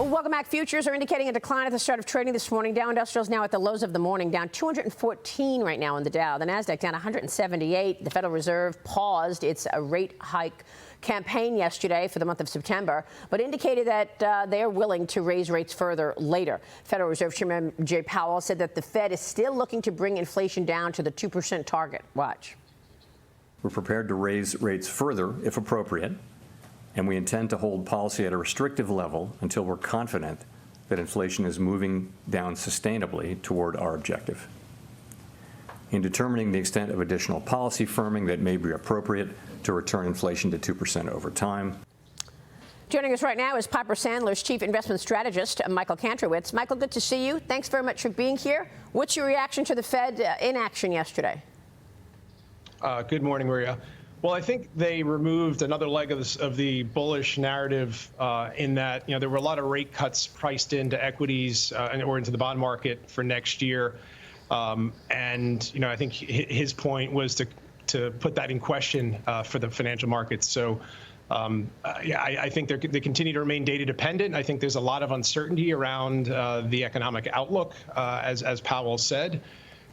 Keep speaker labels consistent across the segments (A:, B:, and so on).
A: Welcome back. Futures are indicating a decline at the start of trading this morning. Dow Industrials now at the lows of the morning, down 214 right now in the Dow. The Nasdaq down 178. The Federal Reserve paused its rate hike campaign yesterday for the month of September, but indicated that they are willing to raise rates further later. Federal Reserve Chairman Jay Powell said that the Fed is still looking to bring inflation down to the 2% target. Watch.
B: We're prepared to raise rates further if appropriate, and we intend to hold policy at a restrictive level until we're confident that inflation is moving down sustainably toward our objective. In determining the extent of additional policy firming that may be appropriate to return inflation to 2% over time.
A: Joining us right now is Piper Sandler's chief investment strategist, Michael Kantrowitz. Michael, good to see you. Thanks very much for being here. What's your reaction to the Fed in action yesterday?
C: Good morning, Maria. Well, I think they removed another leg of the bullish narrative in that, there were a lot of rate cuts priced into equities or into the bond market for next year. And I think his point was to put that in question for the financial markets. So, I think they continue to remain data dependent. I think there's a lot of uncertainty around the economic outlook, as Powell said.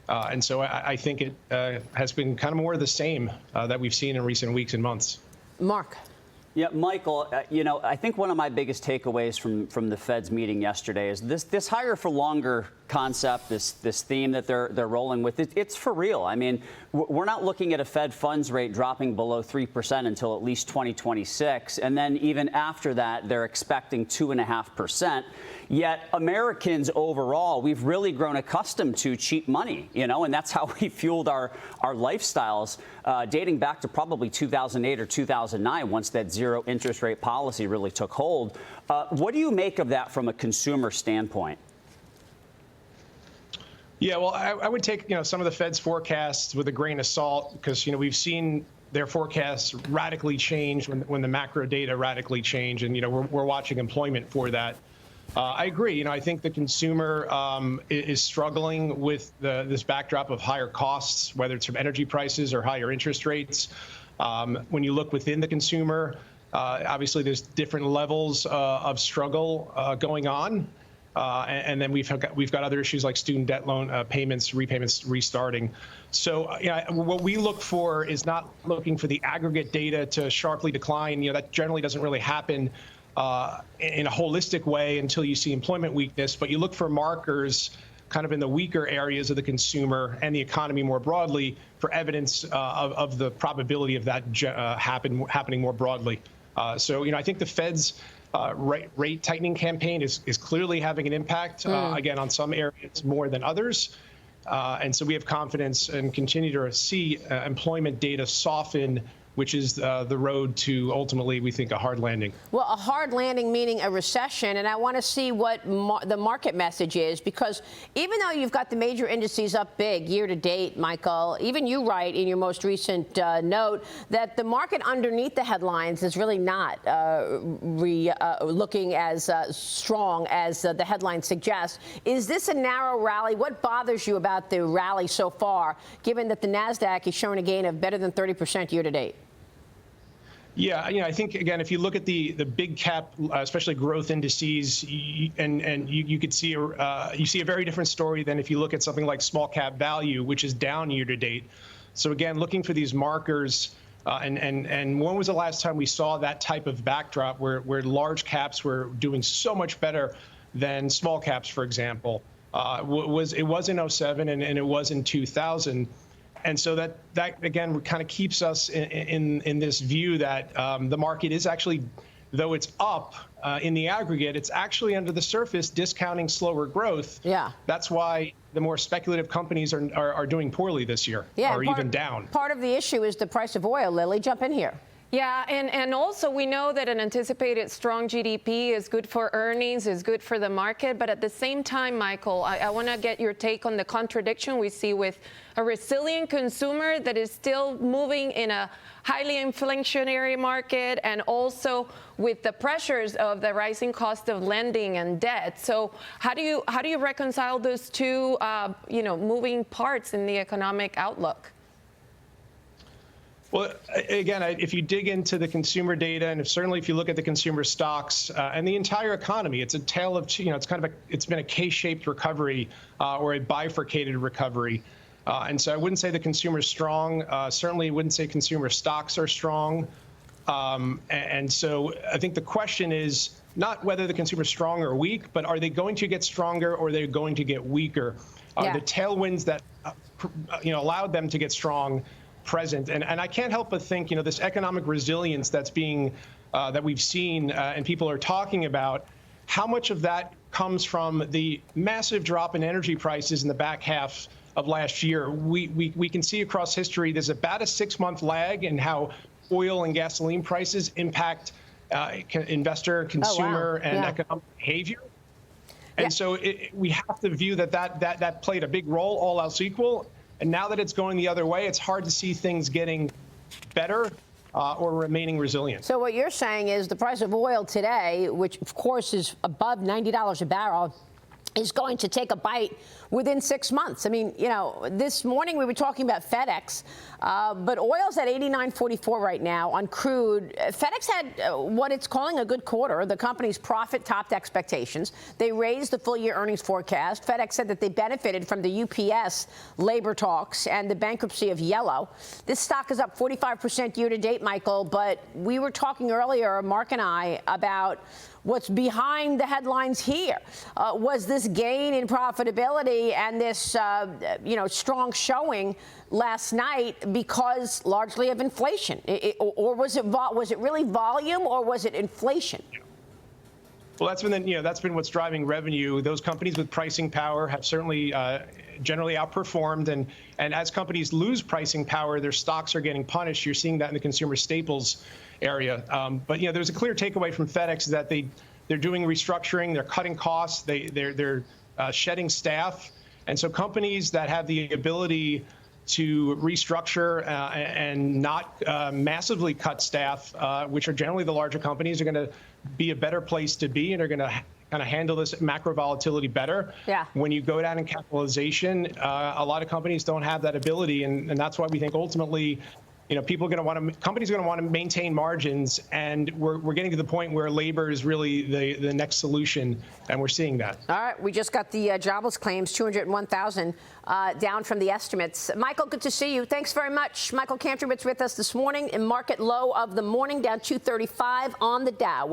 C: And so I think it has been kind of more of the same that we've seen in recent weeks and months.
A: Mark.
D: Yeah, Michael, I think one of my biggest takeaways from the Fed's meeting yesterday is this higher for longer concept, this theme that they're rolling with. It's for real. I mean, we're not looking at a Fed funds rate dropping below 3% until at least 2026. And then even after that, they're expecting 2.5%. Yet Americans overall, we've really grown accustomed to cheap money, and that's how we fueled our lifestyles dating back to probably 2008 or 2009, once that zero interest rate policy really took hold. What do you make of that from a consumer standpoint?
C: Yeah, well, I would take some of the Fed's forecasts with a grain of salt, because we've seen their forecasts radically change when the macro data radically change, and we're watching employment for that. I agree. I think the consumer is struggling with this backdrop of higher costs, whether it's from energy prices or higher interest rates. When you look within the consumer, obviously there's different levels of struggle going on. And then we've got other issues like student debt loan repayments restarting. So what we look for is not looking for the aggregate data to sharply decline. That generally doesn't really happen in a holistic way until you see employment weakness. But you look for markers kind of in the weaker areas of the consumer and the economy more broadly for evidence of the probability of that happening more broadly. So I think the Fed's rate tightening campaign is clearly having an impact, again, on some areas more than others. And so we have confidence and continue to see employment data soften, which is the road to ultimately, we think, a hard landing.
A: Well, a hard landing meaning a recession, and I want to see what the market message is, because even though you've got the major indices up big year to date, Michael, even you write in your most recent note that the market underneath the headlines is really not looking as strong as the headlines suggest. Is this a narrow rally? What bothers you about the rally so far, given that the Nasdaq is showing a gain of better than 30% year to date?
C: Yeah, I think, again, if you look at the big cap, especially growth indices, you could see you see a very different story than if you look at something like small cap value, which is down year to date. So again, looking for these markers, and when was the last time we saw that type of backdrop where large caps were doing so much better than small caps, for example? It was in 07 and it was in 2000. And so that again kind of keeps us in this view that the market is actually, though it's up in the aggregate, it's actually under the surface discounting slower growth. Yeah. That's why the more speculative companies are doing poorly this year, or even down.
A: Part of the issue is the price of oil. Lily, jump in here.
E: Yeah, and also we know that an anticipated strong GDP is good for earnings, is good for the market. But at the same time, Michael, I want to get your take on the contradiction we see with a resilient consumer that is still moving in a highly inflationary market, and also with the pressures of the rising cost of lending and debt. So how do you reconcile those two, moving parts in the economic outlook?
C: Well, again, if you dig into the consumer data, and certainly if you look at the consumer stocks and the entire economy, it's a tale of, it's been a K-shaped recovery or a bifurcated recovery. And so I wouldn't say the consumer's strong. Certainly wouldn't say consumer stocks are strong. And so I think the question is not whether the consumer's strong or weak, but are they going to get stronger or are they going to get weaker? Are the tailwinds that allowed them to get strong present? And I can't help but think, this economic resilience that's being that we've seen and people are talking about, how much of that comes from the massive drop in energy prices in the back half of last year? We can see across history there's about a 6-month lag in how oil and gasoline prices impact investor, consumer, and economic behavior. And so we have to view that played a big role, all else equal. And now that it's going the other way, it's hard to see things getting better or remaining resilient.
A: So what you're saying is the price of oil today, which of course is above $90 a barrel, is going to take a bite within 6 months. I mean, this morning we were talking about FedEx, but oil's at $89.44 right now on crude. FedEx had what it's calling a good quarter. The company's profit topped expectations. They raised the full-year earnings forecast. FedEx said that they benefited from the UPS labor talks and the bankruptcy of Yellow. This stock is up 45% year-to-date, Michael, but we were talking earlier, Mark and I, about what's behind the headlines here. Was this gain in profitability and this, strong showing last night because largely of inflation, or was it really volume, or was it inflation?
C: Well, that's been what's driving revenue. Those companies with pricing power have certainly generally outperformed, and as companies lose pricing power, their stocks are getting punished. You're seeing that in the consumer staples area. But there's a clear takeaway from FedEx that they're doing restructuring, they're cutting costs, they're shedding staff, and so companies that have the ability to restructure and not massively cut staff, which are generally the larger companies, are going to be a better place to be and are going to kind of handle this macro volatility better.
A: Yeah.
C: When you go down in capitalization, a lot of companies don't have that ability, and that's why we think ultimately, companies are going to want to maintain margins, and we're getting to the point where labor is really the next solution, and we're seeing that.
A: All right, we just got the jobless claims, 201,000, down from the estimates. Michael, good to see you. Thanks very much. Michael Kantrowitz with us this morning. In market low of the morning, down 235 on the Dow.